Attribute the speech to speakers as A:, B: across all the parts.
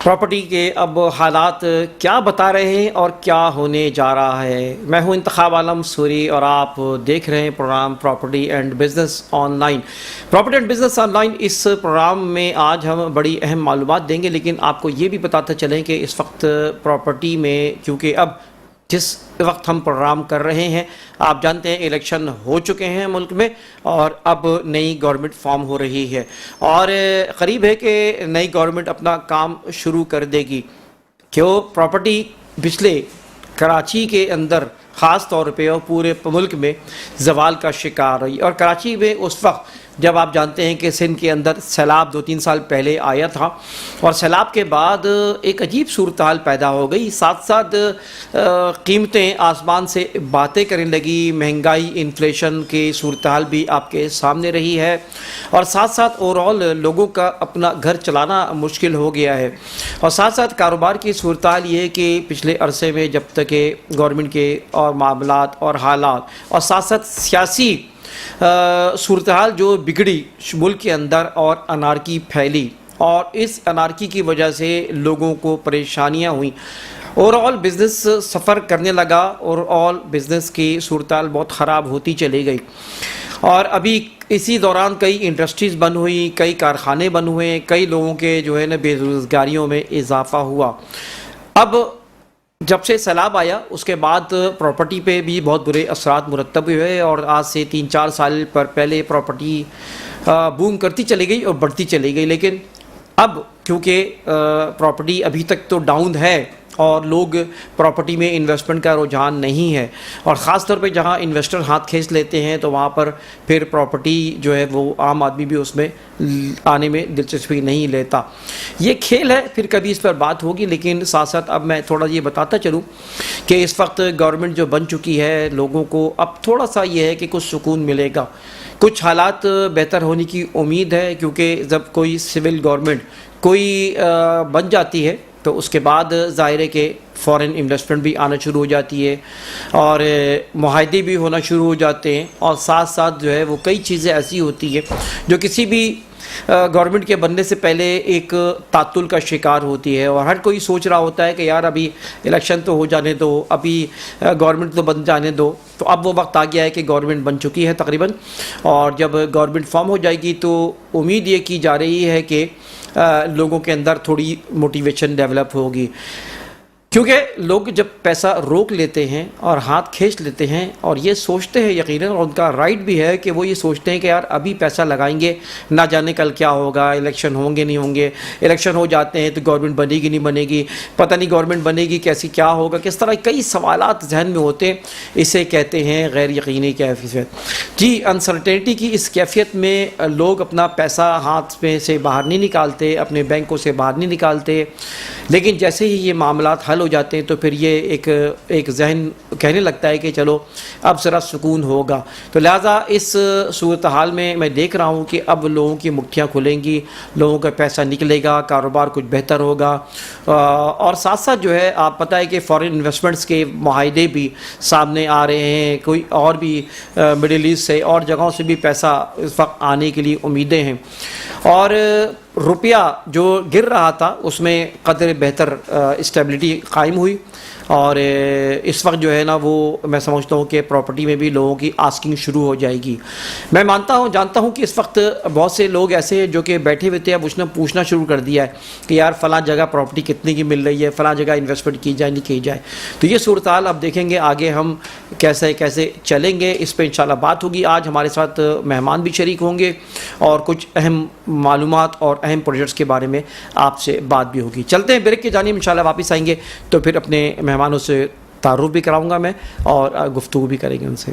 A: Property کے اب حالات کیا بتا رہے ہیں اور کیا ہونے جا رہا ہے؟ میں ہوں انتخاب عالم سوری اور آپ دیکھ رہے ہیں program property and business online. Property and business online اس پروگرام میں آج ہم بڑی اہم معلومات دیں گے، لیکن آپ کو یہ بھی بتاتے چلیں کہ اس وقت پراپرٹی میں کیونکہ اب جس وقت ہم پروگرام کر رہے ہیں آپ جانتے ہیں الیکشن ہو چکے ہیں ملک میں اور اب نئی گورنمنٹ فارم ہو رہی ہے اور قریب ہے کہ نئی گورنمنٹ اپنا کام شروع کر دے گی۔ کیوں پراپرٹی پچھلے کراچی کے اندر خاص طور پہ اور پورے ملک میں زوال کا شکار رہی، اور کراچی میں اس وقت جب آپ جانتے ہیں کہ سندھ کے اندر سیلاب 2-3 سال پہلے آیا تھا اور سیلاب کے بعد ایک عجیب صورتحال پیدا ہو گئی، ساتھ ساتھ قیمتیں آسمان سے باتیں کرنے لگی، مہنگائی انفلیشن کی صورتحال بھی آپ کے سامنے رہی ہے اور ساتھ ساتھ اوورال لوگوں کا اپنا گھر چلانا مشکل ہو گیا ہے، اور ساتھ ساتھ کاروبار کی صورتحال یہ ہے کہ پچھلے عرصے میں جب تک کہ گورنمنٹ کے اور معاملات اور حالات اور ساتھ ساتھ سیاسی صورتحال جو بگڑی ملک کے اندر اور انارکی پھیلی اور اس انارکی کی وجہ سے لوگوں کو پریشانیاں ہوئیں، اوورال بزنس سفر کرنے لگا، اوورال بزنس کی صورتحال بہت خراب ہوتی چلی گئی، اور ابھی اسی دوران کئی انڈسٹریز بند ہوئی، کئی کارخانے بند ہوئے، کئی لوگوں کے جو ہے نا بے روزگاریوں میں اضافہ ہوا۔ اب جب سے سیلاب آیا اس کے بعد پراپرٹی پہ بھی بہت برے اثرات مرتب ہوئے، اور آج سے 3-4 سال پر پہلے پراپرٹی بوم کرتی چلی گئی اور بڑھتی چلی گئی، لیکن اب کیونکہ پراپرٹی ابھی تک تو ڈاؤن ہے اور لوگ پراپرٹی میں انویسٹمنٹ کا رجحان نہیں ہے، اور خاص طور پہ جہاں انویسٹر ہاتھ کھینچ لیتے ہیں تو وہاں پر پھر پراپرٹی جو ہے وہ عام آدمی بھی اس میں آنے میں دلچسپی نہیں لیتا۔ یہ کھیل ہے، پھر کبھی اس پر بات ہوگی، لیکن ساتھ ساتھ اب میں تھوڑا یہ بتاتا چلوں کہ اس وقت گورنمنٹ جو بن چکی ہے لوگوں کو اب تھوڑا سا یہ ہے کہ کچھ سکون ملے گا، کچھ حالات بہتر ہونے کی امید ہے، کیونکہ جب کوئی سول گورنمنٹ کوئی بن جاتی ہے تو اس کے بعد ظاہر ہے کہ فورن انویسٹمنٹ بھی آنا شروع ہو جاتی ہے اور معاہدے بھی ہونا شروع ہو جاتے ہیں، اور ساتھ ساتھ جو ہے وہ کئی چیزیں ایسی ہوتی ہیں جو کسی بھی گورنمنٹ کے بننے سے پہلے ایک تعطل کا شکار ہوتی ہے، اور ہر کوئی سوچ رہا ہوتا ہے کہ یار ابھی الیکشن تو ہو جانے دو، ابھی گورنمنٹ تو بن جانے دو۔ تو اب وہ وقت آ گیا ہے کہ گورنمنٹ بن چکی ہے تقریباً، اور جب گورنمنٹ فارم ہو جائے گی تو امید یہ کی جا رہی ہے کہ لوگوں کے اندر تھوڑی موٹیویشن ڈیولپ ہوگی، کیونکہ لوگ جب پیسہ روک لیتے ہیں اور ہاتھ کھینچ لیتے ہیں اور یہ سوچتے ہیں یقیناً، اور ان کا رائٹ بھی ہے کہ وہ یہ سوچتے ہیں کہ یار ابھی پیسہ لگائیں گے نہ جانے کل کیا ہوگا، الیکشن ہوں گے نہیں ہوں گے، الیکشن ہو جاتے ہیں تو گورنمنٹ بنے گی نہیں بنے گی، پتہ نہیں گورنمنٹ بنے گی کیسی، کیا ہوگا، کس طرح کئی سوالات ذہن میں ہوتے ہیں، اسے کہتے ہیں غیر یقینی کیفیت۔ جی انسرٹینٹی کی اس کیفیت میں لوگ اپنا پیسہ ہاتھ میں سے باہر نہیں نکالتے، اپنے بینکوں سے باہر نہیں نکالتے، لیکن جیسے ہی یہ معاملات حل ہو جاتے ہیں تو پھر یہ ایک ذہن کہنے لگتا ہے کہ چلو اب ذرا سکون ہوگا۔ تو لہٰذا اس صورتحال میں دیکھ رہا ہوں کہ اب لوگوں کی مٹھیاں کھلیں گی، لوگوں کا پیسہ نکلے گا، کاروبار کچھ بہتر ہوگا، اور ساتھ ساتھ جو ہے آپ پتہ ہے کہ فورن انویسٹمنٹس کے معاہدے بھی سامنے آ رہے ہیں، کوئی اور بھی مڈل ایسٹ سے اور جگہوں سے بھی پیسہ اس وقت آنے کے لیے امیدیں ہیں، اور روپیہ جو گر رہا تھا اس میں قدر بہتر اسٹیبلٹی قائم ہوئی، اور اس وقت جو ہے نا وہ میں سمجھتا ہوں کہ پراپرٹی میں بھی لوگوں کی آسکنگ شروع ہو جائے گی۔ میں جانتا ہوں کہ اس وقت بہت سے لوگ ایسے ہیں جو کہ بیٹھے ہوئے تھے، اب اس نے پوچھنا شروع کر دیا ہے کہ یار فلاں جگہ پراپرٹی کتنے کی مل رہی ہے، فلاں جگہ انویسٹمنٹ کی جائے نہیں کی جائے۔ تو یہ صورتحال اب دیکھیں گے آگے ہم کیسے چلیں گے، اس پہ انشاءاللہ بات ہوگی۔ آج ہمارے ساتھ مہمان بھی شریک ہوں گے اور کچھ اہم معلومات اور اہم پروجیکٹس کے بارے میں آپ سے بات بھی ہوگی۔ چلتے ہیں بریک کی جانب، انشاءاللہ واپس آئیں گے تو پھر اپنے مہمانوں سے تعارف بھی کراؤں گا میں اور گفتگو بھی کریں گے ان سے۔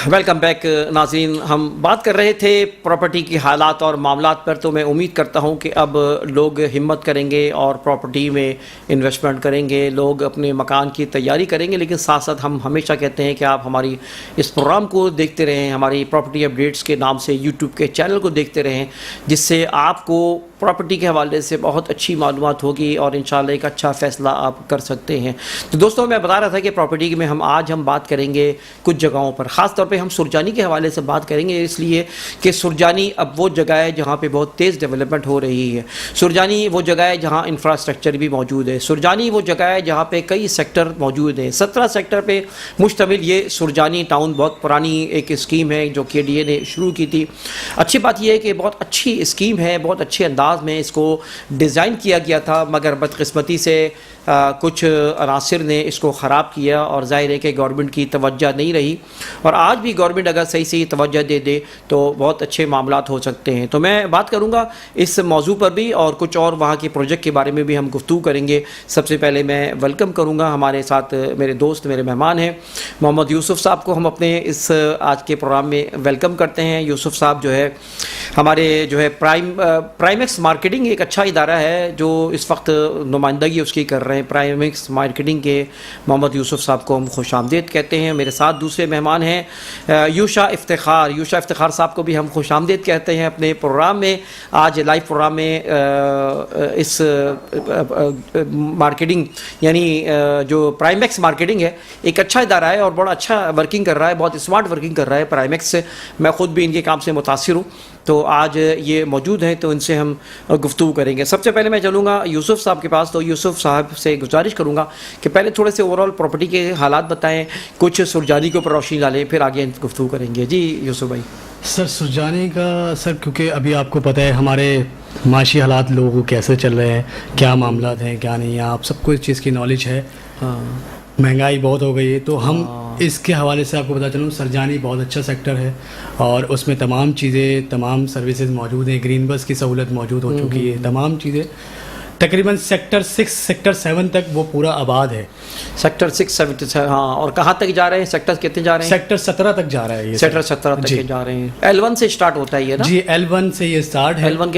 A: ویلکم بیک ناظرین، ہم بات کر رہے تھے پراپرٹی کی حالات اور معاملات پر، تو میں امید کرتا ہوں کہ اب لوگ ہمت کریں گے اور پراپرٹی میں انویسٹمنٹ کریں گے، لوگ اپنے مکان کی تیاری کریں گے، لیکن ساتھ ساتھ ہم ہمیشہ کہتے ہیں کہ آپ ہماری اس پروگرام کو دیکھتے رہیں، ہماری پراپرٹی اپڈیٹس کے نام سے یوٹیوب کے چینل کو دیکھتے رہیں، جس سے آپ کو پراپرٹی کے حوالے سے بہت اچھی معلومات ہوگی اور انشاءاللہ ایک اچھا فیصلہ آپ کر سکتے ہیں. تو دوستوں میں بتا رہا تھا کہ پراپرٹی میں آج ہم بات کریں گے کچھ جگہوں پر، خاص طور پہ ہم سرجانی کے حوالے سے بات کریں گے، اس لیے کہ سرجانی اب وہ جگہ ہے جہاں پہ بہت تیز ڈیولپمنٹ ہو رہی ہے. سرجانی وہ جگہ ہے جہاں انفراسٹرکچر بھی موجود ہے. سرجانی وہ جگہ ہے جہاں پہ کئی سیکٹر موجود ہیں. 17 سیکٹر پہ مشتمل یہ سرجانی ٹاؤن بہت پرانی ایک اسکیم ہے جو کہ ڈی اے نے شروع کی تھی. اچھی بات یہ ہے کہ بہت اچھی اسکیم ہے، بہت اچھے انداز میں اس کو ڈیزائن کیا گیا تھا، مگر بدقسمتی سے کچھ عناصر نے اس کو خراب کیا اور ظاہر ہے کہ گورنمنٹ کی توجہ نہیں رہی. اور آج بھی گورنمنٹ اگر صحیح توجہ دے دے تو بہت اچھے معاملات ہو سکتے ہیں. تو میں بات کروں گا اس موضوع پر بھی اور کچھ اور وہاں کے پروجیکٹ کے بارے میں بھی ہم گفتگو کریں گے. سب سے پہلے میں ویلکم کروں گا ہمارے ساتھ میرے دوست، میرے مہمان ہیں محمد یوسف صاحب کو ہم اپنے اس آج کے پروگرام میں ویلکم کرتے ہیں. یوسف صاحب جو ہے ہمارے جو ہے پرائم ایکس مارکیٹنگ ایک اچھا ادارہ ہے جو اس وقت نمائندگی اس کی کر رہے ہیں. پرائم ایکس مارکیٹنگ کے محمد یوسف صاحب کو ہم خوش آمدید کہتے ہیں. میرے ساتھ دوسرے مہمان ہیں یوشا افتخار صاحب کو بھی ہم خوش آمدید کہتے ہیں اپنے پروگرام میں. آج لائیو پروگرام میں اس مارکیٹنگ یعنی جو پرائم ایکس مارکیٹنگ ہے ایک اچھا ادارہ ہے اور بڑا اچھا ورکنگ کر رہا ہے، بہت اسمارٹ ورکنگ کر رہا ہے پرائم ایکس سے. میں خود بھی ان کے کام سے متاثر ہوں، تو آج یہ موجود ہیں تو ان سے ہم گفتگو کریں گے. سب سے پہلے میں چلوں گا یوسف صاحب کے پاس. تو یوسف صاحب سے گزارش کروں گا کہ پہلے تھوڑے سے اوور آل پراپرٹی کے حالات بتائیں، کچھ سرجانی کے اوپر روشنی ڈالیں، پھر آگے گفتگو کریں گے. جی یوسف بھائی.
B: سر سرجانی کا کیونکہ ابھی آپ کو پتہ ہے ہمارے معاشی حالات لوگوں کیسے چل رہے ہیں، کیا معاملات ہیں کیا نہیں ہیں، آپ سب کو اس چیز کی نالج ہے. مہنگائی بہت ہو گئی ہے، تو ہم اس کے حوالے سے آپ کو بتا چلوں سرجانی بہت اچھا سیکٹر ہے اور اس میں تمام چیزیں، تمام سروسز موجود ہیں. گرین بس کی سہولت موجود ہو چکی ہے، تمام چیزیں تقریباً سیکٹر 6 سیکٹر 7 تک وہ پورا آباد ہے.
A: سیکٹر 6 7 ہاں. اور کہاں تک جا رہے ہیں؟ سیکٹر کتنے جا رہے ہیں؟
B: سیکٹر 17 تک جا رہا ہے یہ.
A: سیکٹر 17 تک جا رہے ہیں. L1 سے اسٹارٹ ہوتا ہے یہ نا؟
B: جی L1 سے یہ اسٹارٹ ہے.
A: L1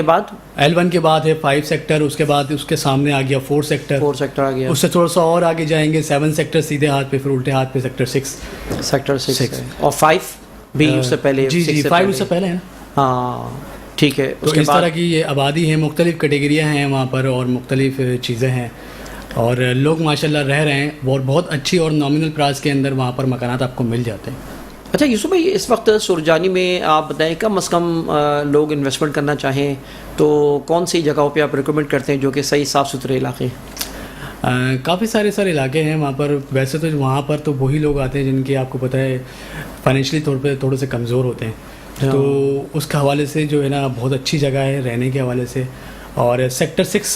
A: کے بعد
B: ہے 5 سیکٹر، اس کے بعد اس کے سامنے آ گیا 4 سیکٹر آ گیا. اس سے تھوڑا سا اور آگے جائیں گے 7 سیکٹر سیدھے ہاتھ پہ، پھر الٹے ہاتھ پہ سیکٹر 6
A: اور 5 بھی اس سے پہلے.
B: جی 5 اس سے پہلے ہے نا.
A: ہاں ٹھیک ہے.
B: تو اس طرح کی یہ آبادی ہے، مختلف کیٹیگریاں ہیں وہاں پر اور مختلف چیزیں ہیں اور لوگ ماشاءاللہ رہ رہے ہیں اور بہت اچھی اور نامنل پرائز کے اندر وہاں پر مکانات آپ کو مل جاتے ہیں.
A: اچھا یوسف بھائی، اس وقت سرجانی میں آپ بتائیں کم از کم لوگ انویسٹمنٹ کرنا چاہیں تو کون سی جگہوں پہ آپ ریکمنڈ کرتے ہیں جو کہ صحیح صاف ستھرے علاقے؟
B: کافی سارے علاقے ہیں وہاں پر. ویسے تو وہاں پر تو وہی لوگ آتے ہیں جن کی آپ کو پتہ ہے فائنینشلی طور پہ تھوڑے سے کمزور ہوتے ہیں، تو اس کے حوالے سے جو ہے نا بہت اچھی جگہ ہے رہنے کے حوالے سے. اور سیکٹر 6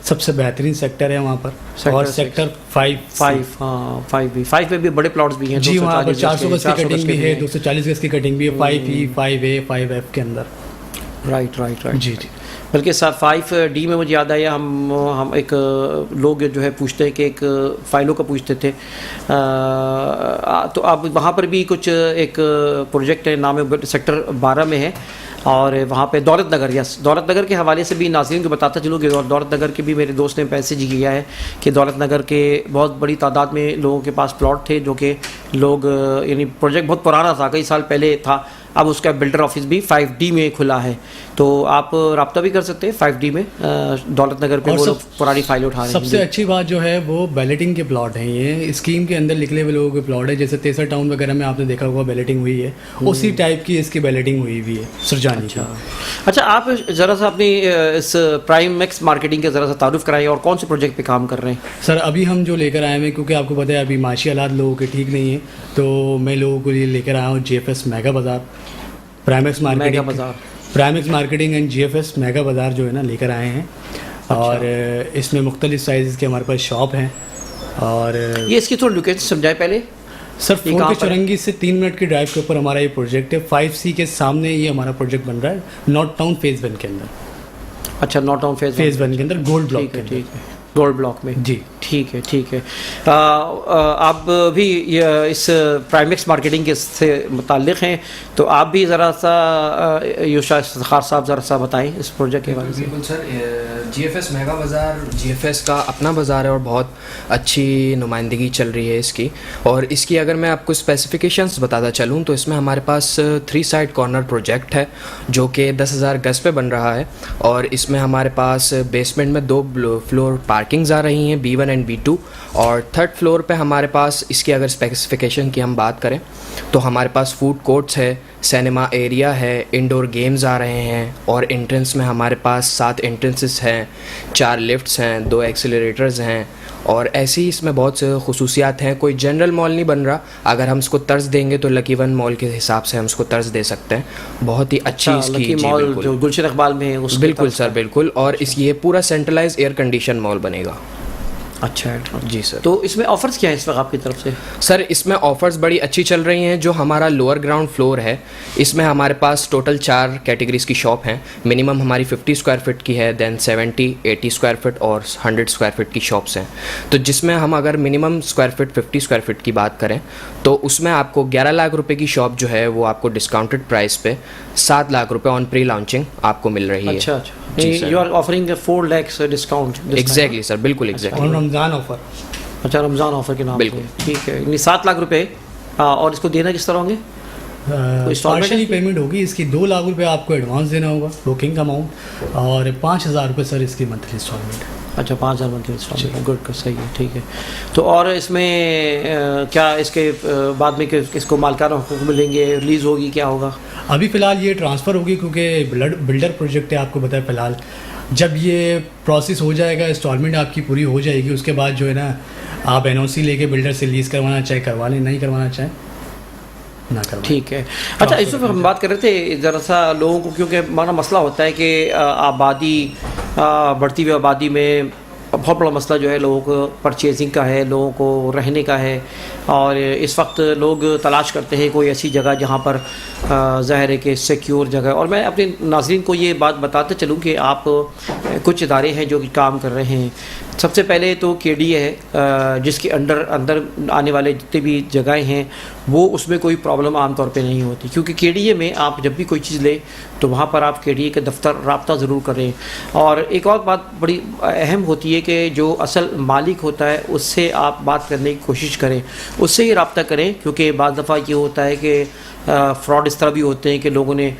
B: سب سے بہترین سیکٹر ہے وہاں پر. اور سیکٹر
A: 5 میں بھی بڑے پلاٹس بھی ہیں.
B: جی وہاں پر 400 گز کی کٹنگ بھی ہے، 240 گز کی کٹنگ بھی ہے 5E 5A 5F کے اندر.
A: رائٹ.
B: جی
A: بلکہ 5D میں مجھے یاد آیا ہم ایک لوگ جو ہے پوچھتے ہیں کہ ایک فائلوں کا پوچھتے تھے، تو اب وہاں پر بھی کچھ ایک پروجیکٹ ہے، نام سیکٹر 12 میں ہے اور وہاں پہ دولت نگر کے حوالے سے بھی ناظرین کو بتاتا چلوں کہ دولت نگر کے بھی میرے دوست نے میسیج کیا ہے کہ دولت نگر کے بہت بڑی تعداد میں لوگوں کے پاس پلاٹ تھے جو کہ لوگ یعنی پروجیکٹ بہت پرانا تھا، کئی سال پہلے تھا، اب اس کا بلڈر آفس بھی 5D میں کھلا ہے. تو آپ رابطہ بھی کر سکتے ہیں 5D میں دولت نگر پہ، وہ لوگ پرانی فائل اٹھا رہے ہیں.
B: سب سے اچھی بات جو ہے وہ بیلٹنگ کے پلاٹ ہیں، یہ اسکیم کے اندر نکلے ہوئے لوگوں کے پلاٹ ہے. جیسے تیسر ٹاؤن وغیرہ میں آپ نے دیکھا ہوگا بیلٹنگ ہوئی ہے، اسی ٹائپ کی اس کی بیلٹنگ ہوئی ہوئی ہے سرجانی.
A: اچھا آپ ذرا سا اپنی اس پرائم ایکس مارکیٹنگ کے ذرا سا تعارف کرائیں اور کون سے پروجیکٹ پہ کام کر رہے ہیں؟
B: سر ابھی ہم جو لے کر آئے ہیں، کیونکہ آپ کو پتہ ہے ابھی معاشی حالات لوگوں کے ٹھیک نہیں ہیں، تو میں لوگوں کو لے کر آیا ہوں GFS میگا بازار، prime x marketing and GFS mega بازار جو ہے نا لے کر آئے ہیں. اور اس میں مختلف سائزز کے ہمارے پاس شاپ ہیں. اور
A: یہ اس کی تھوڑی لوکیشن سمجھائے پہلے.
B: سر فور کے چورنگی سے 3 منٹ کی ڈرائیو کے اوپر ہمارا یہ پروجیکٹ ہے. 5C کے سامنے یہ ہمارا پروجیکٹ بن رہا ہے، نارتھ ٹاؤن فیز 1 کے اندر.
A: اچھا نارتھ ٹاؤن فیز
B: 1 کے اندر گولڈ بلاک.
A: ٹھیک ہے گولڈ بلاک میں.
B: جی
A: ٹھیک ہے. آپ بھی اس پرائم ایکس مارکیٹنگ کے سے متعلق ہیں، تو آپ بھی ذرا سا یوشا افتخار صاحب ذرا سا بتائیں اس پروجیکٹ کے بارے میں.
C: بالکل سر، جی ایف ایس میگا بازار جی ایف ایس کا اپنا بازار ہے اور بہت اچھی نمائندگی چل رہی ہے اس کی. اور اس کی اگر میں آپ کو اسپیسیفکیشنس بتاتا چلوں تو اس میں ہمارے پاس 3 سائڈ کارنر پروجیکٹ ہے جو کہ 10,000 گز پہ بن رہا ہے. اور اس میں ہمارے پاس بیسمنٹ میں 2 فلور پارکنگز آ رہی ہیں B1 اینڈ B2. اور 3rd فلور پہ ہمارے پاس اس کی اگر اسپیسیفکیشن کی ہم بات کریں تو ہمارے پاس فوڈ کورٹس ہے, سینما ایریا ہے, انڈور گیمز آ رہے ہیں. اور انٹرنس میں ہمارے پاس 7 انٹرنسز ہیں, 4 لفٹس ہیں, 2 ایکسیلریٹرز ہیں. اور ایسی اس میں بہت سے خصوصیات ہیں. کوئی جنرل مال نہیں بن رہا. اگر ہم اس کو طرز دیں گے تو لکی ون مال کے حساب سے ہم اس کو طرز دے سکتے ہیں. بہت ہی اچھی اس کی
A: مال جو گلشن اقبال میں ہے
C: بالکل سر بالکل. اور اس یہ پورا سینٹرلائز ایئر کنڈیشن مال بنے گا.
A: اچھا
C: جی سر.
A: تو اس میں آفرز کیا ہیں اس وقت آپ کی طرف سے؟
C: سر اس میں آفرز بڑی اچھی چل رہی ہیں. جو ہمارا لوور گراؤنڈ فلور ہے اس میں ہمارے پاس ٹوٹل 4 کیٹیگریز کی شاپ ہیں. منیمم ہماری 50 اسکوائر فٹ کی ہے, دین 70, 80 اسکوائر فٹ اور 100 اسکوائر فٹ کی شاپس ہیں. تو جس میں ہم اگر minimum square feet 50 square feet کی بات کریں تو اس میں آپ کو 11 لاکھ روپے کی شاپ جو ہے وہ آپ کو ڈسکاؤنٹڈ پرائس پہ 7 لاکھ روپے آن پری لانچنگ آپ کو مل رہی ہے.
A: اچھا you are offering 4 lakhs discount.
C: Exactly sir بالکل ایگزیکٹلی.
B: اور رمضان آفر.
A: اچھا رمضان آفر کے نام
C: بالکل
A: ٹھیک ہے. یعنی 7 لاکھ روپے. اور اس کو دینا کس طرح ہوں گے؟
B: پارشلی پیمنٹ ہوگی اس کی. 2 لاکھ روپے آپ کو ایڈوانس دینا ہوگا بکنگ اماؤنٹ, اور 5,000 روپے سر اس کی منتھلی انسٹالمنٹ.
A: اچھا 5,000 منتھلی انسٹالمنٹ. گڈ صحیح ہے ٹھیک ہے. تو اور اس میں کیا اس کے بعد میں اس کو مالکانہ حقوق ملیں گے, ریلیز ہوگی, کیا ہوگا؟
B: ابھی فی الحال یہ ٹرانسفر ہوگی کیونکہ بلڈر پروجیکٹ ہے آپ کو بتایا. فی الحال جب یہ پروسیس ہو جائے گا, انسٹالمنٹ آپ کی پوری ہو جائے گی, اس کے بعد جو ہے نا آپ NOC لے کے بلڈر سے لیز کروانا چاہے کروا لیں, نہیں کروانا چاہیں نہ کروا. ٹھیک
A: ہے. اچھا اس وقت ہم بات کر رہے تھے ذرا سا لوگوں کو, کیونکہ ہمارا مسئلہ ہوتا ہے کہ آبادی بڑھتی ہوئی آبادی میں بہت بڑا مسئلہ جو ہے لوگوں کو پرچیزنگ کا ہے, لوگوں کو رہنے کا ہے. اور اس وقت لوگ تلاش کرتے ہیں کوئی ایسی جگہ جہاں پر ظاہر ہے کہ سیکیور جگہ. اور میں اپنے ناظرین کو یہ بات بتاتے چلوں کہ آپ کچھ ادارے ہیں جو کہ کام کر رہے ہیں. سب سے پہلے تو KDA ہے جس کے اندر آنے والے جتنے بھی جگہیں ہیں وہ اس میں کوئی پرابلم عام طور پہ نہیں ہوتی, کیونکہ KDA میں آپ جب بھی کوئی چیز لیں تو وہاں پر آپ KDA کے دفتر رابطہ ضرور کریں. اور ایک اور بات بڑی اہم ہوتی ہے کہ جو اصل مالک ہوتا ہے اس سے آپ بات کرنے کی کوشش کریں, اس سے ہی رابطہ کریں. کیونکہ بعض دفعہ یہ ہوتا ہے کہ فراڈ اس طرح بھی ہوتے ہیں کہ لوگوں نے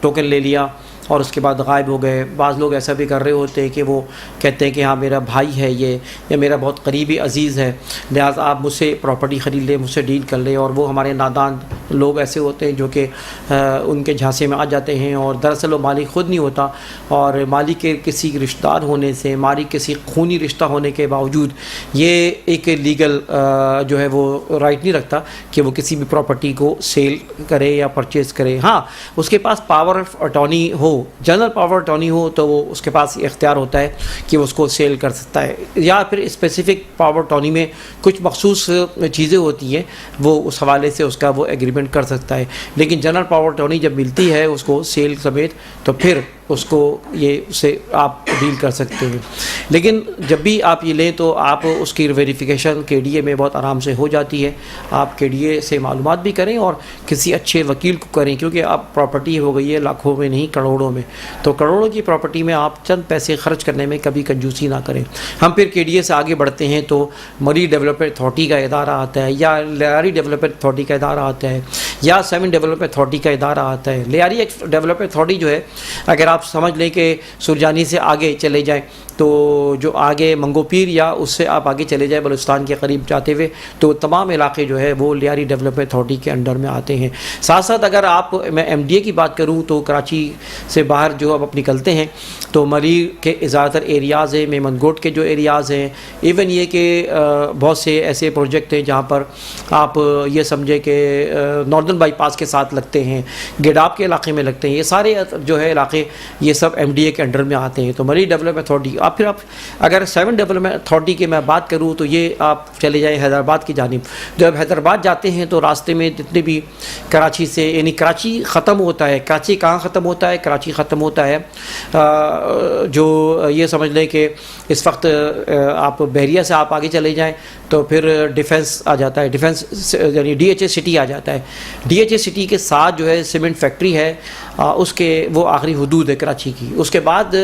A: ٹوکن لے لیا اور اس کے بعد غائب ہو گئے. بعض لوگ ایسا بھی کر رہے ہوتے ہیں کہ وہ کہتے ہیں کہ ہاں میرا بھائی ہے یہ, یا میرا بہت قریبی عزیز ہے, لہٰذا آپ مجھ سے پراپرٹی خرید لیں, مجھ سے ڈیل کر لیں. اور وہ ہمارے نادان لوگ ایسے ہوتے ہیں جو کہ ان کے جھانسے میں آ جاتے ہیں, اور دراصل وہ مالک خود نہیں ہوتا, اور مالک کے کسی رشتہ دار ہونے سے, مالک کسی خونی رشتہ ہونے کے باوجود یہ ایک لیگل جو ہے وہ رائٹ نہیں رکھتا کہ وہ کسی بھی پراپرٹی کو سیل کرے یا پرچیز کرے. ہاں اس کے پاس پاور آف اٹارنی ہو, جنرل پاور اٹارنی ہو, تو وہ اس کے پاس اختیار ہوتا ہے کہ وہ اس کو سیل کر سکتا ہے, یا پھر اسپیسیفک پاور اٹارنی میں کچھ مخصوص چیزیں ہوتی ہیں وہ اس حوالے سے اس کا وہ ایگریمنٹ کر سکتا ہے. لیکن جنرل پاور اٹارنی جب ملتی ہے اس کو سیل سمیت تو پھر اس کو یہ اسے آپ ڈیل کر سکتے ہیں. لیکن جب بھی آپ یہ لیں تو آپ اس کی ویریفیکیشن KDA میں بہت آرام سے ہو جاتی ہے. آپ KDA سے معلومات بھی کریں اور کسی اچھے وکیل کو کریں, کیونکہ اب پراپرٹی ہو گئی ہے لاکھوں میں نہیں کروڑوں میں, تو کروڑوں کی پراپرٹی میں آپ چند پیسے خرچ کرنے میں کبھی کنجوسی نہ کریں. ہم پھر KDA سے آگے بڑھتے ہیں تو مری ڈیولپمنٹ اتھارٹی کا ادارہ آتا ہے, یا لیاری ڈیولپمنٹ اتھارٹی کا ادارہ آتا ہے, یا 7 ڈیولپمنٹ اتھارٹی کا ادارہ آتا ہے. لیاری ڈیولپمنٹ اتھارٹی جو ہے, اگر آپ سمجھ لیں کہ سرجانی سے آگے چلے جائیں تو جو آگے منگو پیر یا اس سے آپ آگے چلے جائیں بلوچستان کے قریب جاتے ہوئے, تو تمام علاقے جو ہے وہ لیاری ڈیولپمنٹ اتھارٹی کے انڈر میں آتے ہیں. ساتھ ساتھ اگر آپ میں MDA کی بات کروں تو کراچی سے باہر جو اب نکلتے ہیں تو مری کے زیادہ تر ایریاز ہیں, میمن گوٹ کے جو ایریاز ہیں, ایون یہ کہ بہت سے ایسے پروجیکٹ ہیں جہاں پر آپ یہ سمجھیں کہ ناردرن بائی پاس کے ساتھ لگتے ہیں, گیڈاپ کے علاقے میں لگتے ہیں. یہ سارے جو ہے علاقے یہ سب MDA کے انڈر میں آتے ہیں. تو مری ڈیولپمنٹ اتھارٹی. آپ پھر آپ اگر 7 ڈیولپمنٹ اتھارٹی کی میں بات کروں تو یہ آپ چلے جائیں حیدرآباد کی جانب. جب حیدرآباد جاتے ہیں تو راستے میں جتنے بھی کراچی سے, یعنی کراچی ختم ہوتا ہے, کراچی کہاں ختم ہوتا ہے, کراچی ختم ہوتا ہے جو یہ سمجھ لیں کہ اس وقت آپ بحریہ سے آپ آگے چلے جائیں تو پھر ڈیفنس آ جاتا ہے, ڈیفنس یعنی DHA سٹی آ جاتا ہے. DHA سٹی کے ساتھ جو ہے سیمنٹ فیکٹری ہے, اس کے وہ آخری حدود ہے. ہے کراچی کی. اس کے بعد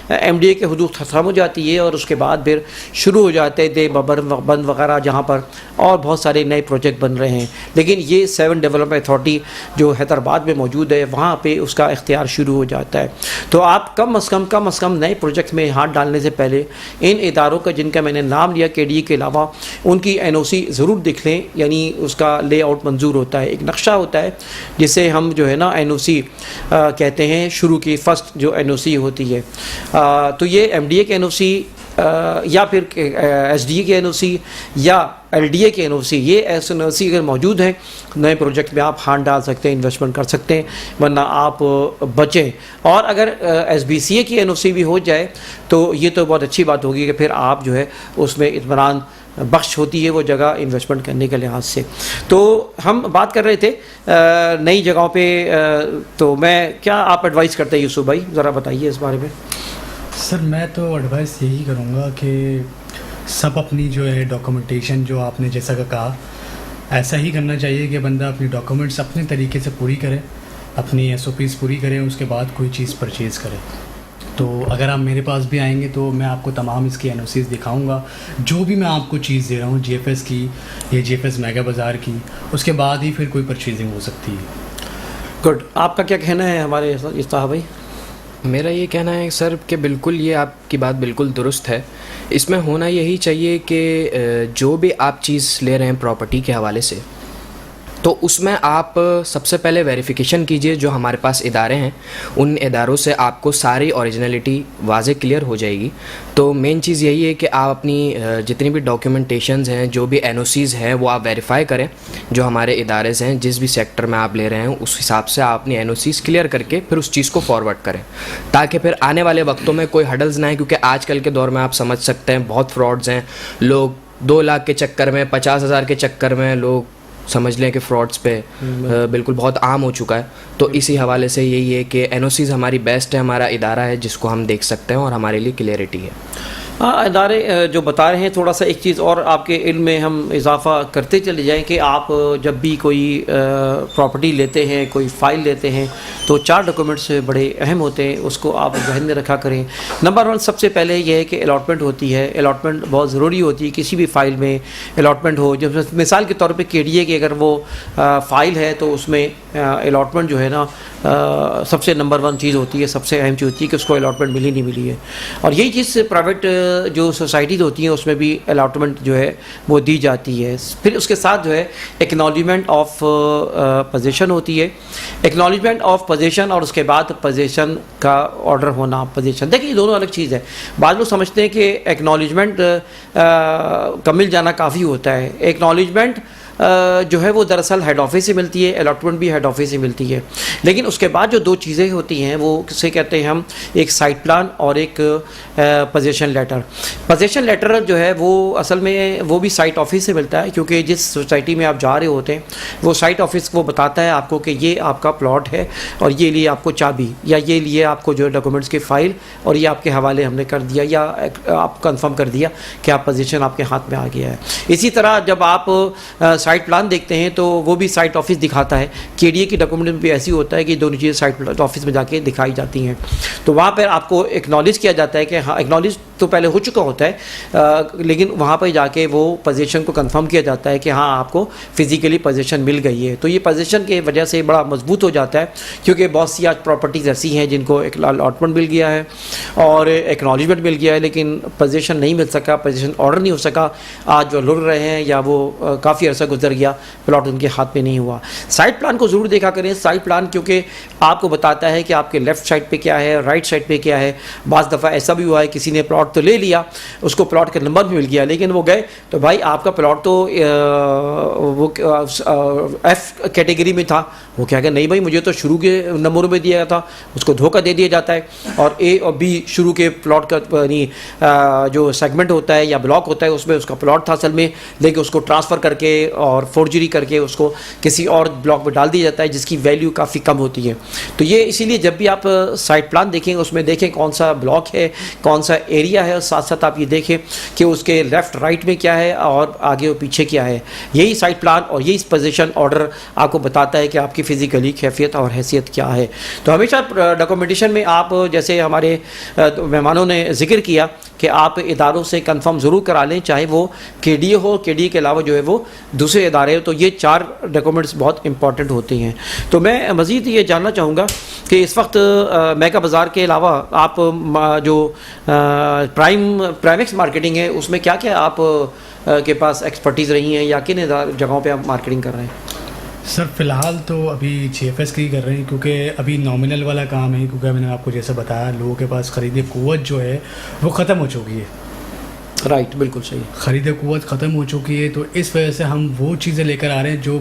A: MDA کے حدود ختم ہو جاتی ہے اور اس کے بعد پھر شروع ہو جاتے ہیں دے ببر بند وغیرہ جہاں پر اور بہت سارے نئے پروجیکٹ بن رہے ہیں. لیکن یہ 7 ڈیولپمنٹ اتھارٹی جو حیدرآباد میں موجود ہے وہاں پہ اس کا اختیار شروع ہو جاتا ہے. تو آپ کم از کم نئے پروجیکٹ میں ہاتھ ڈالنے سے پہلے ان اداروں کا جن کا میں نے نام لیا KDA کے علاوہ ان کی NOC ضرور دیکھ لیں. یعنی اس کا لے آؤٹ منظور ہوتا ہے, ایک نقشہ ہوتا ہے جسے ہم جو ہے نا NOC کہتے ہیں, شروع کی فرسٹ جو NOC ہوتی ہے. تو یہ MDA کے NOC یا پھر SDA کے NOC یا LDA کے NOC, یہ ایسے NOC اگر موجود ہیں نئے پروجیکٹ میں آپ ہاتھ ڈال سکتے ہیں, انویسٹمنٹ کر سکتے ہیں, ورنہ آپ بچیں. اور اگر SBCA کی NOC بھی ہو جائے تو یہ تو بہت اچھی بات ہوگی کہ پھر آپ جو ہے اس میں اطمینان بخش ہوتی ہے وہ جگہ انویسٹمنٹ کرنے کے لحاظ سے. تو ہم بات کر رہے تھے نئی جگہوں پہ, تو میں کیا آپ ایڈوائز کرتے ہیں یوسف بھائی, ذرا بتائیے اس بارے میں.
B: سر میں تو ایڈوائس یہی کروں گا کہ سب اپنی جو ہے ڈاکومنٹیشن جو آپ نے جیسا کہ کہا ایسا ہی کرنا چاہیے کہ بندہ اپنی ڈاکومنٹس اپنے طریقے سے پوری کرے, اپنی SOPs پوری کرے, اس کے بعد کوئی چیز پرچیز کرے. تو اگر آپ میرے پاس بھی آئیں گے تو میں آپ کو تمام اس کی NOCs دکھاؤں گا, جو بھی میں آپ کو چیز دے رہا ہوں GFS کی یا GFS میگا بازار کی, اس کے بعد ہی پھر کوئی پرچیزنگ ہو سکتی ہے.
A: گڈ. آپ کا کیا کہنا ہے ہمارے اصطلاح بھائی؟
C: میرا یہ کہنا ہے سر کہ بالکل یہ آپ کی بات بالکل درست ہے. اس میں ہونا یہی چاہیے کہ جو بھی آپ چیز لے رہے ہیں پراپرٹی کے حوالے سے, تو اس میں آپ سب سے پہلے ویریفیکیشن کیجئے. جو ہمارے پاس ادارے ہیں ان اداروں سے آپ کو ساری اوریجنلٹی واضح کلیئر ہو جائے گی. تو مین چیز یہی ہے کہ آپ اپنی جتنی بھی ڈاکیومنٹیشنز ہیں, جو بھی NOCs ہیں, وہ آپ ویریفائی کریں. جو ہمارے ادارے ہیں جس بھی سیکٹر میں آپ لے رہے ہیں اس حساب سے آپ اپنی NOCs کلیئر کر کے پھر اس چیز کو فارورڈ کریں, تاکہ پھر آنے والے وقتوں میں کوئی ہڈلز نہ آئیں. کیونکہ آج کل کے دور میں آپ سمجھ سکتے ہیں بہت فراڈز ہیں. لوگ 2 لاکھ کے چکر میں, 50,000 کے چکر میں لوگ سمجھ لیں کہ فراڈس پہ بالکل بہت عام ہو چکا ہے. تو اسی حوالے سے یہی ہے کہ NOCs ہماری بیسٹ ہے, ہمارا ادارہ ہے جس کو ہم دیکھ سکتے ہیں اور ہمارے لیے کلیئرٹی ہے.
A: ادارے جو بتا رہے ہیں, تھوڑا سا ایک چیز اور آپ کے علم میں ہم اضافہ کرتے چلے جائیں کہ آپ جب بھی کوئی پراپرٹی لیتے ہیں, کوئی فائل لیتے ہیں, تو 4 ڈاکومنٹس بڑے اہم ہوتے ہیں, اس کو آپ ذہن میں رکھا کریں. نمبر 1 سب سے پہلے یہ ہے کہ الاٹمنٹ ہوتی ہے. الاٹمنٹ بہت ضروری ہوتی ہے, کسی بھی فائل میں الاٹمنٹ ہو. جب مثال کے طور پہ KDA کی اگر وہ فائل ہے تو اس میں الاٹمنٹ جو ہے نا سب سے نمبر 1 چیز ہوتی ہے, سب سے اہم چیز ہوتی ہے کہ اس کو الاٹمنٹ ملی نہیں ملی ہے. اور یہی چیز پرائیویٹ جو سوسائٹیز ہوتی ہیں اس میں بھی الاٹمنٹ جو ہے وہ دی جاتی ہے. پھر اس کے ساتھ جو ہے ایکنالجمنٹ آف پوزیشن ہوتی ہے. ایکنالجمنٹ آف پوزیشن اور اس کے بعد پوزیشن کا آرڈر ہونا. پوزیشن دیکھیں یہ دونوں الگ چیز ہے. بعض لوگ سمجھتے ہیں کہ ایکنالجمنٹ کا مل جانا کافی ہوتا ہے. ایکنالجمنٹ جو ہے وہ دراصل ہیڈ آفس سے ملتی ہے, الاٹمنٹ بھی ہیڈ آفس سے ملتی ہے. لیکن اس کے بعد جو 2 چیزیں ہوتی ہیں وہ کسے کہتے ہیں ہم, ایک سائٹ پلان اور ایک پوزیشن لیٹر. پوزیشن لیٹر جو ہے وہ اصل میں وہ بھی سائٹ آفس سے ملتا ہے, کیونکہ جس سوسائٹی میں آپ جا رہے ہوتے ہیں وہ سائٹ آفس وہ بتاتا ہے آپ کو کہ یہ آپ کا پلاٹ ہے اور یہ لیے آپ کو چابی, یا یہ لیے آپ کو جو ڈاکومنٹس کی فائل, اور یہ آپ کے حوالے ہم نے کر دیا, یا آپ کنفرم کر دیا کہ آپ پوزیشن آپ کے ہاتھ میں آ گیا ہے. اسی طرح جب آپ سائٹ پلان دیکھتے ہیں تو وہ بھی سائٹ آفس دکھاتا ہے. KDA کی ڈاکومنٹ میں بھی ایسی ہوتا ہے کہ دونوں چیزیں سائٹ آفس میں جا کے دکھائی جاتی ہیں. تو وہاں پر آپ کو ایکنالج کیا جاتا ہے کہ ہاں, ایکنالج تو پہلے ہو چکا ہوتا ہے لیکن وہاں پہ جا کے وہ پوزیشن کو کنفرم کیا جاتا ہے کہ ہاں آپ کو فزیکلی پوزیشن مل گئی ہے. تو یہ پوزیشن کی وجہ سے بڑا مضبوط ہو جاتا ہے, کیونکہ بہت سی آج پراپرٹیز ایسی ہیں جن کو ایک الاٹمنٹ مل گیا ہے اور ایکنالجمنٹ مل گیا ہے, لیکن پوزیشن نہیں مل سکا, پوزیشن آرڈر نہیں ہو سکا. آج جو لڑ رہے ہیں یا وہ کافی عرصہ گزر گیا, پلاٹ ان کے ہاتھ میں نہیں ہوا. سائٹ پلان کو ضرور دیکھا کریں. سائٹ پلان کیونکہ آپ کو بتاتا ہے کہ آپ کے لیفٹ سائڈ پہ کیا ہے, رائٹ سائڈ پہ کیا ہے. بعض دفعہ ایسا بھی ہوا ہے کسی نے پلاٹ تو لے لیا, اس کو پلاٹ کا نمبر بھی مل گیا, لیکن وہ گئے تو بھائی آپ کا پلاٹ تو وہ F کیٹیگری میں تھا. وہ کیا کہ نہیں بھائی مجھے تو شروع کے نمبروں میں دیا تھا. اس کو دھوکہ دے دیا جاتا ہے, اور A اور B شروع کے پلاٹ کا یعنی جو سیگمنٹ ہوتا ہے یا بلاک ہوتا ہے اس میں اس کا پلاٹ تھا اصل میں, لیکن اس کو ٹرانسفر کر کے اور فورجری کر کے اس کو کسی اور بلاک میں ڈال دیا جاتا ہے جس کی ویلیو کافی کم ہوتی ہے. تو یہ اسی لیے جب بھی آپ سائٹ پلان دیکھیں اس میں دیکھیں کون سا بلاک ہے, کون سا ایریا ہے, اور ساتھ ساتھ آپ یہ دیکھیں کہ اس کے لیفٹ رائٹ میں کیا ہے اور آگے و پیچھے کیا ہے. یہی سائٹ پلان اور یہی پوزیشن آرڈر آپ کو بتاتا ہے کہ آپ کی فزیکلی کیفیت اور حیثیت کیا ہے. تو ہمیشہ ڈاکومنٹیشن میں آپ جیسے ہمارے مہمانوں نے ذکر کیا کہ آپ اداروں سے کنفرم ضرور کرا لیں, چاہے وہ کے ڈی اے ہو, کے ڈی اے کے علاوہ جو ہے وہ دوسرے ادارے ہو. تو یہ 4 ڈاکومنٹس بہت امپورٹنٹ ہوتے ہیں. تو میں مزید یہ جاننا چاہوں گا کہ اس وقت میگا بازار کے علاوہ آپ جو پرائمیکس مارکیٹنگ ہے اس میں کیا کیا آپ کے پاس ایکسپرٹیز رہی ہیں یا کن جگہوں پہ آپ مارکیٹنگ کر رہے ہیں؟
B: سر فی الحال تو ابھی جی ایف ایس کی کر رہے ہیں کیونکہ ابھی نامنل والا کام ہے, کیونکہ میں نے آپ کو جیسے بتایا لوگوں کے پاس خرید قوت جو ہے وہ ختم ہو چکی ہے.
A: رائٹ, بالکل صحیح.
B: خرید قوت ختم ہو چکی ہے, تو اس وجہ سے ہم وہ چیزیں لے کر آ رہے ہیں جو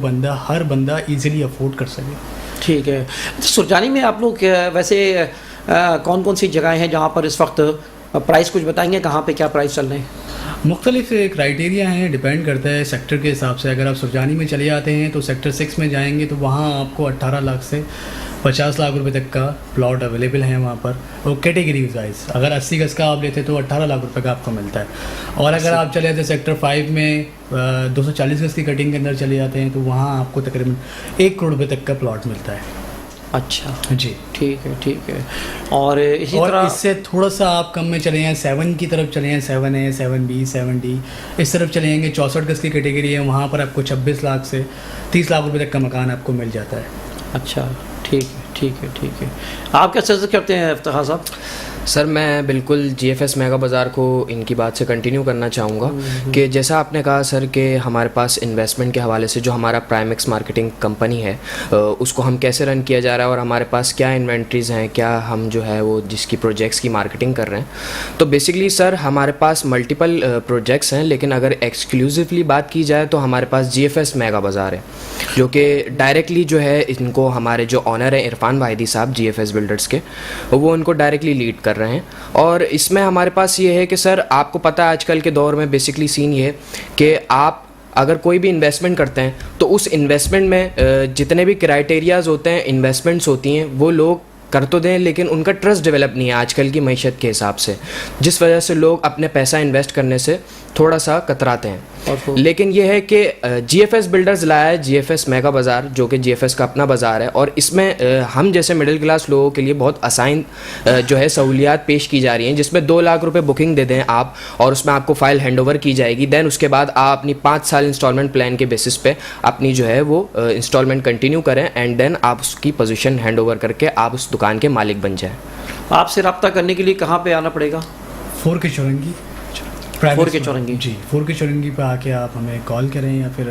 B: ہر بندہ ایزیلی افورڈ کر سکے.
A: ٹھیک ہے. سرجانی میں آپ لوگ ویسے کون کون سی جگہیں ہیں جہاں پر اس وقت پرائس کچھ بتائیں گے, کہاں پہ کیا پرائس چل رہے ہیں؟
B: مختلف کرائٹیریا ہیں, ڈیپینڈ کرتا ہے سیکٹر کے حساب سے. اگر آپ سرجانی میں چلے جاتے ہیں تو سیکٹر 6 میں جائیں گے تو وہاں آپ کو 18 لاکھ سے 50 لاکھ روپے تک کا پلاٹ اویلیبل ہے وہاں پر, اور کیٹیگری وائز اگر 80 گز کا آپ لیتے تو 18 لاکھ روپے کا آپ کو ملتا ہے. اور اگر آپ چلے جاتے سیکٹر 5 میں 240 گز کی کٹنگ کے اندر چلے جاتے ہیں تو وہاں آپ کو تقریباً 1 کروڑ روپے تک کا پلاٹ ملتا ہے.
A: اچھا
B: جی
A: ٹھیک ہے, ٹھیک ہے. اور اسی طرح
B: اس سے تھوڑا سا آپ کم میں چلے جائیں 7 کی طرف چلے جائیں, 7A 7B 7D اس طرف چلے جائیں گے. 64 گز کی کیٹیگری ہے, وہاں پر آپ کو 26 لاکھ سے 30 لاکھ روپے تک کا مکان آپ کو مل جاتا ہے.
A: اچھا ٹھیک ہے, ٹھیک ہے, ٹھیک ہے. آپ کیا سجیسٹ کرتے ہیں افتخار صاحب؟
C: سر میں بالکل جی ایف ایس میگا بازار کو ان کی بات سے کنٹینیو کرنا چاہوں گا کہ جیسا آپ نے کہا سر کہ ہمارے پاس انویسٹمنٹ کے حوالے سے جو ہمارا پرائمیکس مارکیٹنگ کمپنی ہے اس کو ہم کیسے رن کیا جا رہا ہے اور ہمارے پاس کیا انوینٹریز ہیں, کیا ہم جو ہے وہ جس کی پروجیکٹس کی مارکیٹنگ کر رہے ہیں. تو بیسکلی سر ہمارے پاس ملٹیپل پروجیکٹس ہیں, لیکن اگر ایکسکلوزیولی بات کی جائے تو ہمارے پاس جی ایف ایس میگا بازار ہے جو کہ ڈائریکٹلی جو ہے ان کو ہمارے جو آنر ہیں عرفان واحدی صاحب جی ایف ایس بلڈرس کے, وہ ان کو ڈائریکٹلی لیڈ کر رہے ہیں. اور اس میں ہمارے پاس یہ ہے کہ سر آپ کو پتہ ہے آج کل کے دور میں بیسکلی سین یہ ہے کہ آپ اگر کوئی بھی انویسٹمنٹ کرتے ہیں تو اس انویسٹمنٹ میں جتنے بھی کرائٹیریاز ہوتے ہیں, انویسٹمنٹس ہوتی ہیں, وہ لوگ کر تو دیں لیکن ان کا ٹرسٹ ڈیولپ نہیں ہے آج کل کی معیشت کے حساب سے, جس وجہ سے لوگ اپنے پیسہ انویسٹ کرنے سے تھوڑا سا کتراتے ہیں. لیکن یہ ہے کہ جی ایف ایس بلڈرز لایا ہے جی ایف ایس میگا بازار جو کہ جی ایف ایس کا اپنا بازار ہے, اور اس میں ہم جیسے مڈل کلاس لوگوں کے لیے بہت آسان جو ہے سہولیات پیش کی جا رہی ہیں, جس میں 2 لاکھ روپے بکنگ دے دیں آپ اور اس میں آپ کو فائل ہینڈ اوور کی جائے گی. دین اس کے بعد آپ اپنی 5 سال انسٹالمنٹ پلان کے بیسس پہ اپنی جو ہے وہ انسٹالمنٹ کنٹینیو کریں, اینڈ دین آپ اس کی پوزیشن ہینڈ اوور کر کے آپ اس دکان کے مالک بن جائیں.
A: آپ سے رابطہ کرنے کے لیے کہاں پہ آنا پڑے گا؟
B: 4 کے چورنگی.
A: 4 کے چورنگی.
B: جی 4 کے چورنگی پہ آ کے آپ ہمیں کال کریں, یا پھر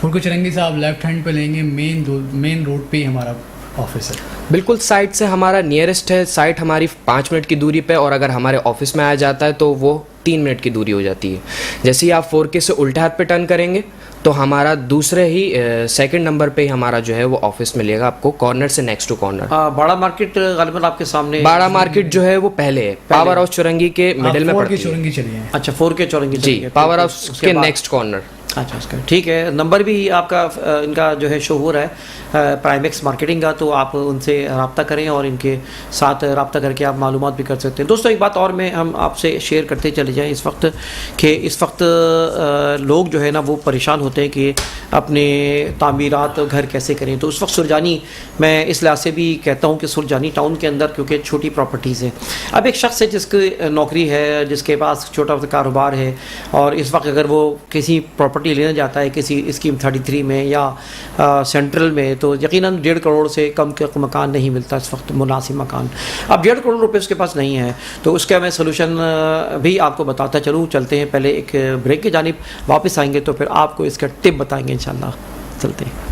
B: 4 کے چورنگی سے آپ لیفٹ ہینڈ پہ لیں گے, مین روڈ پہ ہی ہمارا آفس ہے.
C: بالکل سائٹ سے ہمارا نیئرسٹ ہے, سائٹ ہماری 5 منٹ کی دوری پہ, اور اگر ہمارے آفس میں آیا جاتا ہے تو وہ 3 منٹ کی دوری ہو جاتی ہے. جیسے ہی آپ 4K سے الٹے ہاتھ پہ ٹرن کریں گے تو ہمارا دوسرے ہی 2nd نمبر پہ ہی ہمارا جو ہے وہ آفس ملے گا آپ کو, کارنر سے next to corner.
A: Bara market غالباً آپ کے سامنے.
C: باڑا مارکیٹ جو ہے وہ پہلے ہے, پاور ہاؤس چورنگی کے مڈل میں پڑتی ہے.
B: چورنگی چلیے.
A: اچھا 4 کے چورنگی.
C: جی پاور ہاؤس کے نیکسٹ کارنر.
A: اچھا اس کا ٹھیک ہے. نمبر بھی آپ کا ان کا جو ہے شو ہو رہا ہے پرائمیکس مارکیٹنگ کا, تو آپ ان سے رابطہ کریں اور ان کے ساتھ رابطہ کر کے آپ معلومات بھی کر سکتے ہیں. دوستوں ایک بات اور میں ہم آپ سے شیئر کرتے چلے جائیں اس وقت کہ اس وقت لوگ جو ہے نا وہ پریشان ہوتے ہیں کہ اپنے تعمیرات گھر کیسے کریں. تو اس وقت سرجانی میں اس لحاظ سے بھی کہتا ہوں کہ سرجانی ٹاؤن کے اندر کیونکہ چھوٹی پراپرٹیز ہیں. اب ایک شخص ہے جس کی نوکری ہے, جس کے پاس چھوٹا کاروبار ہے, اور اس وقت اگر وہ کسی پراپرٹی لینا جاتا ہے کسی اسکیم 33 میں یا سینٹرل میں, تو یقیناً 1.5 کروڑ سے کم کا مکان نہیں ملتا اس وقت, مناسب مکان. اب 1.5 کروڑ روپے اس کے پاس نہیں ہے, تو اس کا میں سلوشن بھی آپ کو بتاتا چلوں. چلتے ہیں پہلے ایک بریک کی جانب, واپس آئیں گے تو پھر آپ کو اس کا ٹپ بتائیں گے انشاءاللہ. چلتے ہیں.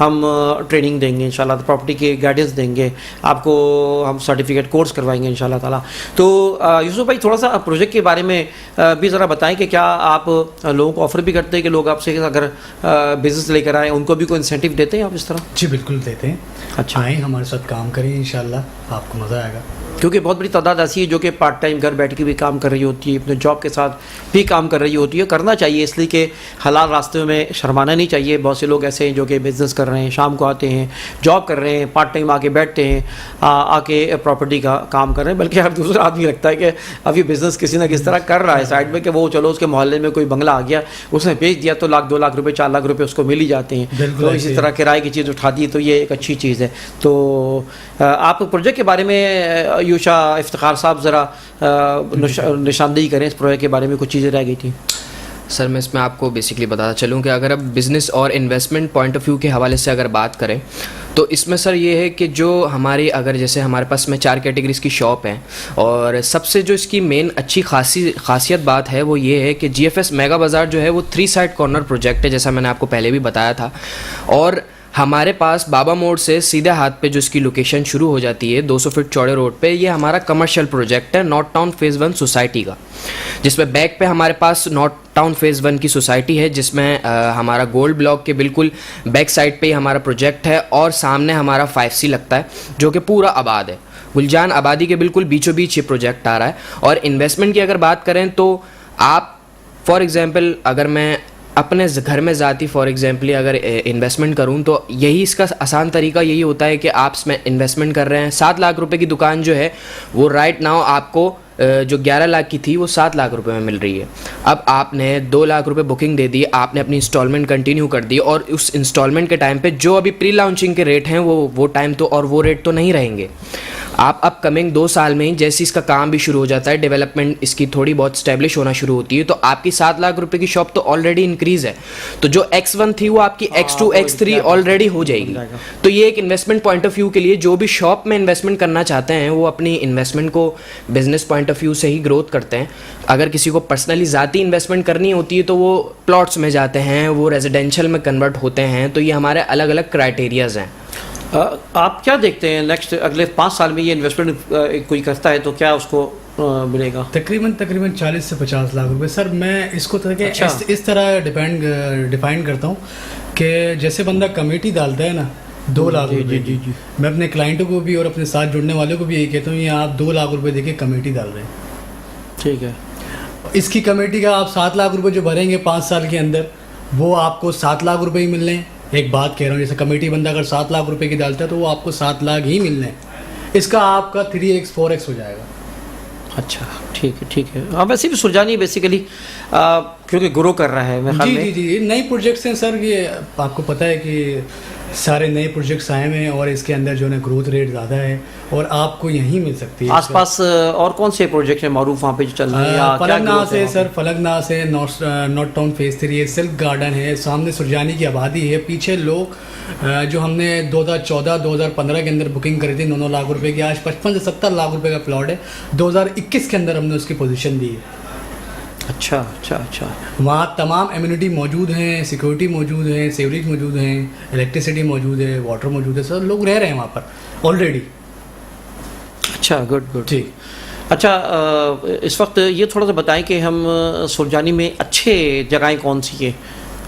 A: ہم ٹریننگ دیں گے انشاءاللہ، پراپرٹی کے گائیڈنس دیں گے آپ کو، ہم سرٹیفکیٹ کورس کروائیں گے انشاءاللہ تعالیٰ. تو یوسف بھائی تھوڑا سا پروجیکٹ کے بارے میں بھی ذرا بتائیں کہ کیا آپ لوگوں کو آفر بھی کرتے ہیں کہ لوگ آپ سے اگر بزنس لے کر آئیں ان کو بھی کوئی انسینٹیو دیتے ہیں آپ اس طرح؟
B: جی بالکل دیتے ہیں.
A: اچھا،
B: آئیں ہمارے ساتھ کام کریں انشاءاللہ آپ کو مزہ آئے گا.
A: کیونکہ بہت بڑی تعداد ایسی ہے جو کہ پارٹ ٹائم گھر بیٹھ کے بھی کام کر رہی ہوتی ہے، اپنے جاب کے ساتھ بھی کام کر رہی ہوتی ہے. کرنا چاہیے اس لیے کہ حلال راستے میں شرمانا نہیں چاہیے. بہت سے لوگ ایسے ہیں جو کہ بزنس کر رہے ہیں، شام کو آتے ہیں، جاب کر رہے ہیں، پارٹ ٹائم آ کے بیٹھتے ہیں، آ کے پراپرٹی کا کام کر رہے ہیں. بلکہ ہر دوسرا آدمی لگتا ہے کہ اب یہ بزنس کسی نہ کس طرح کر رہا ہے سائڈ میں، کہ وہ چلو اس کے محلے میں کوئی بنگلہ آ گیا اس نے بیچ دیا تو لاکھ 2 لاکھ روپے 4 لاکھ روپے اس کو مل ہی جاتے ہیں. تو اسی طرح کرائے کی چیز اٹھا دی تو یہ ایک اچھی چیز ہے. تو آپ پروجیکٹ کے بارے میں یوشا افتخار صاحب ذرا نشاندہی کریں اس پروجیکٹ کے بارے میں، کچھ چیزیں رہ گئی تھیں.
C: سر میں اس میں آپ کو بیسکلی بتاتا چلوں کہ اگر اب بزنس اور انویسٹمنٹ پوائنٹ آف ویو کے حوالے سے اگر بات کریں تو اس میں سر یہ ہے کہ جو ہماری اگر جیسے ہمارے پاس میں 4 کیٹیگریز کی شاپ ہیں، اور سب سے جو اس کی مین اچھی خاصیت بات ہے وہ یہ ہے کہ جی ایف ایس میگا بازار جو ہے وہ 3 سائڈ کارنر پروجیکٹ ہے، جیسا میں نے آپ کو پہلے بھی بتایا تھا. اور ہمارے پاس بابا موڑ سے سیدھے ہاتھ پہ جو اس کی لوکیشن شروع ہو جاتی ہے 200 فٹ چوڑے روڈ پہ، یہ ہمارا کمرشل پروجیکٹ ہے نارتھ ٹاؤن فیز 1 سوسائٹی کا، جس میں بیک پہ ہمارے پاس نارتھ ٹاؤن فیز 1 کی سوسائٹی ہے، جس میں ہمارا گولڈ بلاک کے بالکل بیک سائڈ پہ ہی ہمارا پروجیکٹ ہے، اور سامنے ہمارا 5C لگتا ہے جو کہ پورا آباد ہے. گلجان آبادی کے بالکل بیچوں بیچ یہ پروجیکٹ آ رہا ہے. اور انویسٹمنٹ کی اگر بات کریں تو آپ فار ایگزامپل اگر میں اپنے گھر میں ذاتی فار ایگزامپل اگر انویسٹمنٹ کروں تو یہی اس کا آسان طریقہ یہی ہوتا ہے کہ آپ اس میں انویسٹمنٹ کر رہے ہیں. 7 لاکھ روپے کی دکان جو ہے وہ رائٹ ناؤ آپ کو جو 11 لاکھ کی تھی وہ 7 لاکھ روپے میں مل رہی ہے. اب آپ نے 2 لاکھ روپے بکنگ دے دی، آپ نے اپنی انسٹالمنٹ کنٹینیو کر دی، اور اس انسٹالمنٹ کے ٹائم پہ جو ابھی پری لانچنگ کے ریٹ ہیں وہ ٹائم تو اور وہ ریٹ تو نہیں رہیں گے. آپ اپ کمنگ 2 سال میں ہی جیسے اس کا کام بھی شروع ہو جاتا ہے، ڈیولپمنٹ اس کی تھوڑی بہت اسٹیبلش ہونا شروع ہوتی ہے، تو آپ کی 7 لاکھ روپے کی شاپ تو آلریڈی انکریز ہے. تو جو X1 تھی وہ آپ کی X2 X3 آلریڈی ہو جائے گی. تو یہ ایک انویسٹمنٹ پوائنٹ آف ویو کے لیے جو بھی شاپ میں انویسٹمنٹ کرنا چاہتے ہیں وہ اپنی انویسٹمنٹ کو بزنس پوائنٹ آف ویو سے ہی گروتھ کرتے ہیں. اگر کسی کو پرسنلی ذاتی انویسٹمنٹ کرنی ہوتی ہے تو وہ پلاٹس میں جاتے ہیں، وہ ریزیڈینشیل میں کنورٹ ہوتے ہیں. تو یہ ہمارے الگ الگ کرائٹیریاز ہیں.
A: آپ کیا دیکھتے ہیں نیکسٹ اگلے 5 سال میں یہ انویسٹمنٹ کوئی کرتا ہے تو کیا اس کو ملے گا؟
B: تقریباً 40 سے 50 لاکھ روپے. سر میں اس کو اس طرح ڈیفائن کرتا ہوں کہ جیسے بندہ کمیٹی ڈالتا ہے نا 2 لاکھ روپے، جی میں اپنے کلائنٹوں کو بھی اور اپنے ساتھ جڑنے والوں کو بھی یہی کہتا ہوں یہ آپ 2 لاکھ روپے دے کے کمیٹی ڈال رہے ہیں،
A: ٹھیک ہے.
B: اس کی کمیٹی کا آپ 7 لاکھ روپے جو بھریں گے 5 سال کے اندر وہ آپ کو 7 لاکھ روپے ہی ملنے ہیں. ایک بات کہہ رہا ہوں، جیسے کمیٹی بندہ اگر 7 لاکھ روپے کی ڈالتا ہے تو وہ آپ کو 7 لاکھ ہی ملنے ہیں. اس کا آپ کا 3x 4x ہو جائے گا.
A: اچھا ٹھیک ہے. ہاں ویسے بھی سرجانی بیسیکلی کیونکہ گرو کر رہا ہے میرے خیال میں.
B: جی نئے پروجیکٹس ہیں سر، یہ آپ کو پتہ ہے کہ سارے نئے پروجیکٹس آئے ہوئے ہیں اور اس کے اندر جو ہے گروتھ ریٹ زیادہ ہے اور آپ کو یہیں مل سکتی ہے.
A: آس پاس اور کون سے پروجیکٹ ہیں معروف وہاں پہ جو چل رہے ہیں؟
B: فلک ناز ہے سر، فلک ناز ہے، نارتھ ٹاؤن فیز 3 ہے، سلک گارڈن ہے، سامنے سرجانی کی آبادی ہے. پیچھے لوگ جو ہم نے 2014 2015 کے اندر بکنگ کری تھی 9 لاکھ روپے کی، آج 55 سے 70 لاکھ روپے کا پلاٹ ہے. 2021 کے اندر ہم نے اس کی پوزیشن دی ہے.
A: اچھا.
B: وہاں تمام ایمینٹی موجود ہیں، سیکورٹی موجود ہیں، سیوریج موجود ہیں، الیکٹریسٹی موجود ہے، واٹر موجود ہے. سر لوگ رہ رہے ہیں وہاں پر آلریڈی.
A: اچھا گڈ.
B: ٹھیک.
A: اچھا اس وقت یہ تھوڑا سا بتائیں کہ ہم سرجانی میں اچھے جگہیں کون سی ہیں؟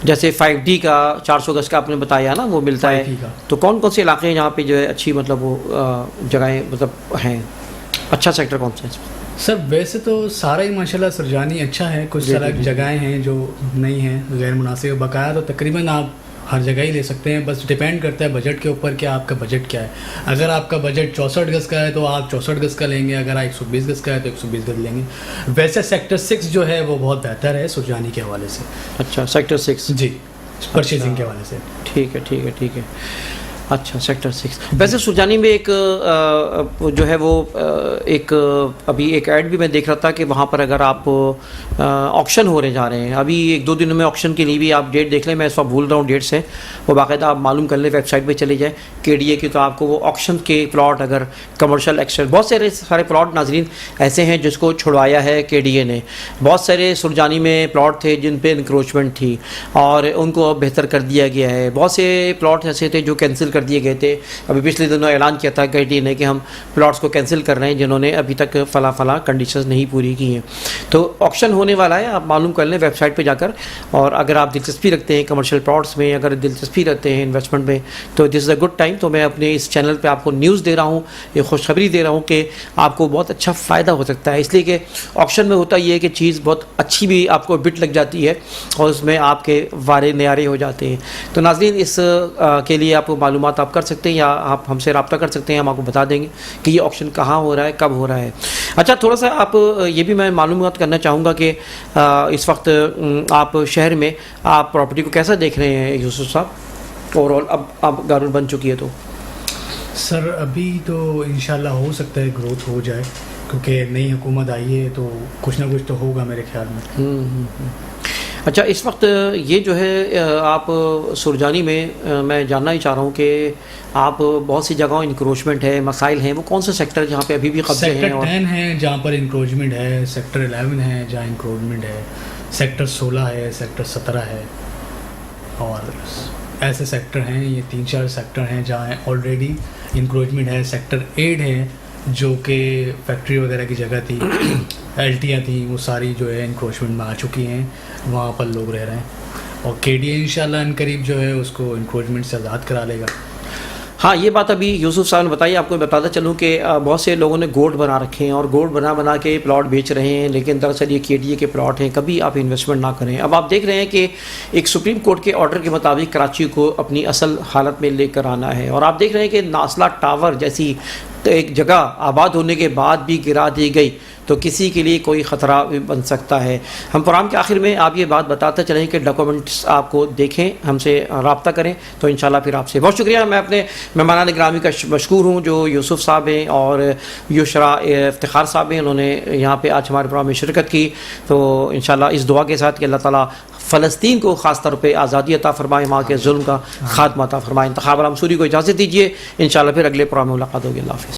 A: جیسے 5D کا 400 گز کا آپ نے بتایا نا وہ ملتا ہے، تو کون سے علاقے ہیں جہاں پہ جو ہے اچھی مطلب وہ جگہیں مطلب ہیں؟ اچھا سیکٹر کون سا ہے؟
B: سر ویسے تو سارا ہی ماشاءاللہ سرجانی اچھا ہے. کچھ سڑک جگہیں ہیں جو نہیں ہیں غیر مناسب، بقایا تو تقریباً آپ ہر جگہ ہی لے سکتے ہیں. بس ڈیپینڈ کرتا ہے بجٹ کے اوپر کہ آپ کا بجٹ کیا ہے. اگر آپ کا بجٹ 64 گز کا ہے تو آپ 64 گز کا لیں گے، اگر آپ 120 گز کا ہے تو 120 گز لیں گے. ویسے سیکٹر 6 جو ہے وہ بہت بہتر ہے سرجانی کے حوالے سے.
A: اچھا سیکٹر 6
B: جی پرچیزنگ کے حوالے سے.
A: ٹھیک ہے. اچھا سیکٹر 6. ویسے سرجانی میں ایک جو ہے وہ ایک ابھی ایک ایڈ بھی میں دیکھ رہا تھا کہ وہاں پر اگر آپ آکشن ہونے جا رہے ہیں ابھی 1-2 دنوں میں آکشن کے لیے بھی آپ ڈیٹ دیکھ لیں, میں اس وقت بھول رہا ہوں ڈیٹ سے, وہ باقاعدہ آپ معلوم کر لیں ویب سائٹ پہ چلے جائیں KDA کی, تو آپ کو وہ آکشن کے پلاٹ اگر کمرشل ایکسٹر بہت سارے پلاٹ ناظرین ایسے ہیں جس کو چھڑوایا ہے KDA نے. بہت سارے سرجانی میں پلاٹ تھے جن پہ انکروچمنٹ تھی اور ان کو اب بہتر کر دیا گیا ہے. بہت سے پلاٹ ایسے تھے جو کینسل کر دیے گئے تھے. ابھی پچھلے دنوں اعلان کیا تھا KDA نے کہ ہم پلاٹس کو کینسل کر رہے ہیں جنہوں نے ابھی تک فلاں کنڈیشنز نہیں پوری کی ہیں. تو آکشن ہونے والا ہے, آپ معلوم کر لیں ویب سائٹ پہ جا کر. اور اگر آپ دلچسپی رکھتے ہیں کمرشل پلاٹس میں, اگر دلچسپی رکھتے ہیں انویسٹمنٹ میں, تو دس از اے گڈ ٹائم. تو میں اپنے اس چینل پہ آپ کو نیوز دے رہا ہوں, یہ خوشخبری دے رہا ہوں کہ آپ کو بہت اچھا فائدہ ہو سکتا ہے, اس لیے کہ آکشن میں ہوتا یہ ہے کہ چیز بہت اچھی بھی آپ کو بٹ لگ جاتی ہے اور اس میں آپ کے وارے نیارے ہو جاتے ہیں. تو ناظرین اس کے لیے آپ معلومات آپ کر سکتے ہیں یا آپ ہم سے رابطہ کر سکتے ہیں, ہم آپ کو بتا دیں گے کہ یہ آکشن کہاں ہو رہا ہے, کب ہو رہا ہے. اچھا تھوڑا سا آپ یہ بھی میں معلومات کرنا چاہوں گا کہ اس وقت آپ شہر میں آپ پراپرٹی کو کیسا دیکھ رہے ہیں یوسف صاحب, اوور آل اب گورنمنٹ بن چکی ہے تو؟
B: سر ابھی تو انشاءاللہ ہو سکتا ہے گروتھ ہو جائے, کیونکہ نئی حکومت آئی ہے تو کچھ نہ کچھ تو ہوگا میرے خیال میں.
A: اچھا اس وقت یہ جو ہے آپ سرجانی میں جاننا ہی چاہ رہا ہوں کہ آپ بہت سی جگہوں انکروچمنٹ ہے, مسائل ہیں, وہ کون سے سیکٹر جہاں پہ ابھی بھی قبضے ہیں؟
B: سیکٹر 10 ہے جہاں پر انکروچمنٹ ہے, سیکٹر 11 ہے جہاں انکروچمنٹ ہے, سیکٹر 16 ہے, سیکٹر 17 ہے, اور ایسے سیکٹر ہیں, یہ 3-4 سیکٹر ہیں جہاں آلریڈی انکروچمنٹ ہے. سیکٹر 8 ہے جو کہ فیکٹری وغیرہ کی جگہ تھی, LTیاں تھیں, وہ ساری جو ہے انکروچمنٹ میں آ چکی ہیں, وہاں پر لوگ رہ رہے ہیں. اور KDA انشاءاللہ ان قریب جو ہے اس کو انکروچمنٹ سے آزاد کرا لے گا.
A: ہاں یہ بات ابھی یوسف صاحب نے بتائی. آپ کو بتاتا چلوں کہ بہت سے لوگوں نے گولڈ بنا رکھے ہیں اور گولڈ بنا کے پلاٹ بیچ رہے ہیں, لیکن دراصل یہ KDA کے پلاٹ ہیں, کبھی آپ انویسٹمنٹ نہ کریں. اب آپ دیکھ رہے ہیں کہ ایک سپریم کورٹ کے آرڈر کے مطابق کراچی کو اپنی اصل حالت میں لے کر آنا ہے, اور آپ دیکھ رہے ہیں کہ ناسلا ٹاور جیسی ایک جگہ آباد ہونے کے بعد بھی گرا دی گئی تو کسی کے لیے کوئی خطرہ بھی بن سکتا ہے. ہم پروگرام کے آخر میں آپ یہ بات بتاتے چلیں کہ ڈاکومنٹس آپ کو دیکھیں, ہم سے رابطہ کریں, تو انشاءاللہ پھر آپ سے بہت شکریہ. میں اپنے مہمانان گرامی کا مشکور ہوں جو یوسف صاحب ہیں اور یسرا افتخار صاحب ہیں, انہوں نے یہاں پہ آج ہمارے پروگرام میں شرکت کی. تو انشاءاللہ اس دعا کے ساتھ کہ اللہ تعالیٰ فلسطین کو خاص طور پہ آزادی عطا فرمائے, وہاں کے ظلم کا خاتمہ عطا فرمائے. انتخاب عالم سوری کو اجازت دیجیے, انشاءاللہ پھر اگلے پروگرام میں ملاقات ہوگی. اللہ حافظ.